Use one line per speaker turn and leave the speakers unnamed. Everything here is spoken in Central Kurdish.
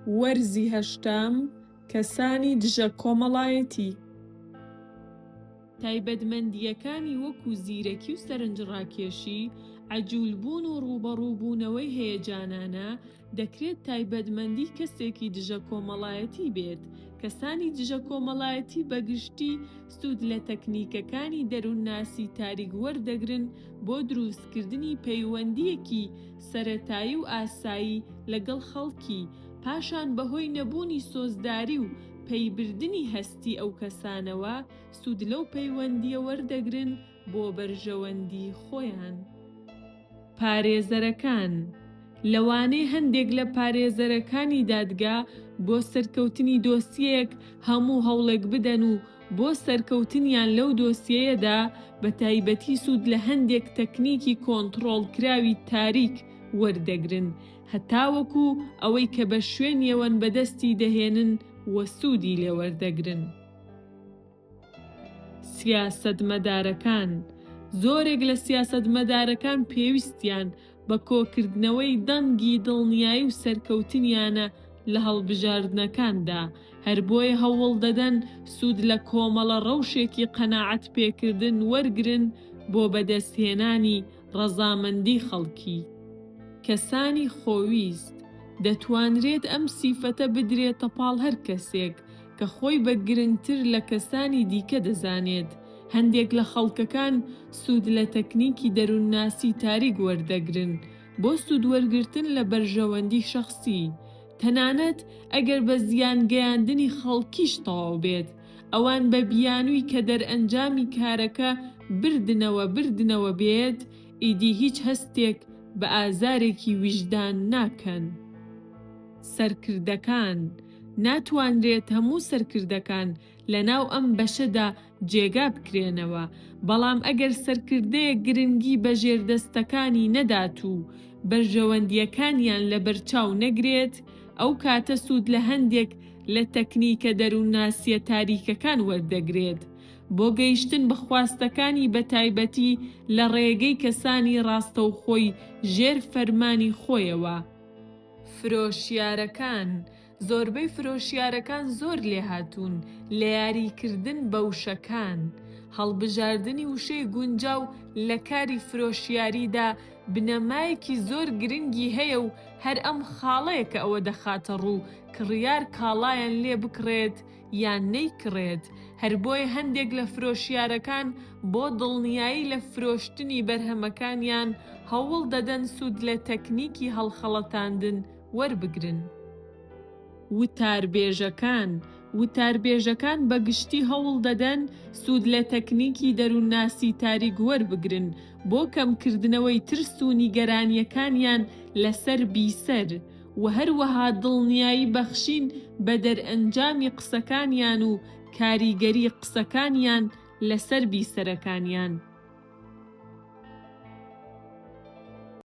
وەرزی هەشتم کەسانی دژە کۆمەڵایەتی. تایبەتمەندیەکانی وەکو زیرەکی و سەرنجڕاکێشی، عەجوولبوون و ڕووبەڕووبوونەوەی هەیەجانانە دەکرێت تایبەتمەندی کەسێکی دژە کۆمەڵایەتی بێت. کەسانی دژە کۆمەڵایەتی بەگشتی سوود لە تەکنیکەکانی دەروونناسی تاریک وەردەگرن بۆ دروستکردنی پەیوەندیەکی سەرەتایی و ئاسایی لەگەڵ خەڵکی، پاشان بەهۆی نەبوونی سۆزداری و پەیبردنی هەستی ئەو کەسانەوە سوود لەو پەیوەندیە وەردەگرن بۆ بەرژەوەندی خۆیان. پارێزەرەکان لەوانەیە هەندێک لە پارێزەرەکانی دادگا بۆ سەرکەوتنی دۆسیەیەک هەموو هەوڵێک بدەن و بۆ سەرکەوتنیان لەو دۆسیەیەدا بە تایبەتی سوود لە هەندێک تەکنیکی کۆنتڕۆڵکراوی تاریک وەردەگرن، هەتاوەکو ئەوەی کە بە شوێنیەوەن بەدەستی دەهێنن وە سوودی لێوەردەگرن. سیاسەتمەدارەکان زۆرێک لە سیاسەتمەدارەکان پێویستیان بە کۆکردنەوەی دەنگی دڵنیایی و سەرکەوتنیانە لە هەڵبژاردنەکاندا، هەر بۆیە هەوڵ دەدەن سوود لە کۆمەڵە ڕەوشێکی قەناعەت پێکردن وەرگرن بۆ بەدەستهێنانی ڕەزامەندی خەڵکی. کەسانی خۆویست دەتوانرێت ئەم سیفەتە بدرێتە پاڵ هەر کەسێک کە خۆی بە گرنگتر لە کەسانی دیکە دەزانێت. هەندێک لە خەڵکەکان سوود لە تەکنیکی دەروونناسی تاریک وەردەگرن بۆ سوود وەرگرتن لە بەرژەوەندی شەخسی، تەنانەت ئەگەر بە زیانگەیاندنی خەڵکیش تەواو بێت. ئەوان بە بیانووی کە دەرئەنجامی کارەکە بردنەوە بێت، ئیدی هیچ هەستێک بە ئازارێکی ویژدان ناکەن. سەرکردەکان ناتوانرێت هەموو سەرکردەکان لە ناو ئەم بەشەدا جێگا بکرێنەوە، بەڵام ئەگەر سەرکردەیەک گرنگی بە ژێردەستەکانی نەدات و بەرژەوەندیەکانیان لە بەرچاو نەگرێت، ئەو کاتە سوود لە هەندێک لە تەکنیکە دەروونناسیە تاریکەکان وەردەگرێت بۆ گەیشتن بە خواستەکانی بەتایبەتی لە ڕێگەی کەسانی ڕاستەوخۆی ژێر فەرمانی خۆیەوە. فرۆشیارەکان زۆربەی فرۆشیارەکان زۆر لێهاتوون لە یاریکردن بە وشەکان. هەڵبژاردننی وشەی گونجاو لە کاری فرۆشیاریدا بنەمایەکی زۆر گرنگی هەیە و هەر ئەم خاڵەیە کە ئەوە دەخاتە ڕوو کڕیار کاڵایان لێ بکڕێت یان نەیکڕێت. هەر بۆیە هەندێک لە فرۆشیارەکان بۆ دڵنیایی لە فرۆشتنی بەرهەمەکانیان هەوڵ دەدەن سوود لە تەکنیکی هەڵخەڵەتاندن وەربگرن. وتاربێژەکان بەگشتی هەوڵ دەدەن سوود لە تەکنیکی دەروونناسی تاریک وەربگرن بۆ کەمکردنەوەی ترس و نیگەرانیەکانیان لەسەر بیسەر و هەروەها دڵنیایی بەخشین بە دەرئەنجامی قسەکانیان و کاریگەری قسەکانیان لەسەر بیسەرەکانیان.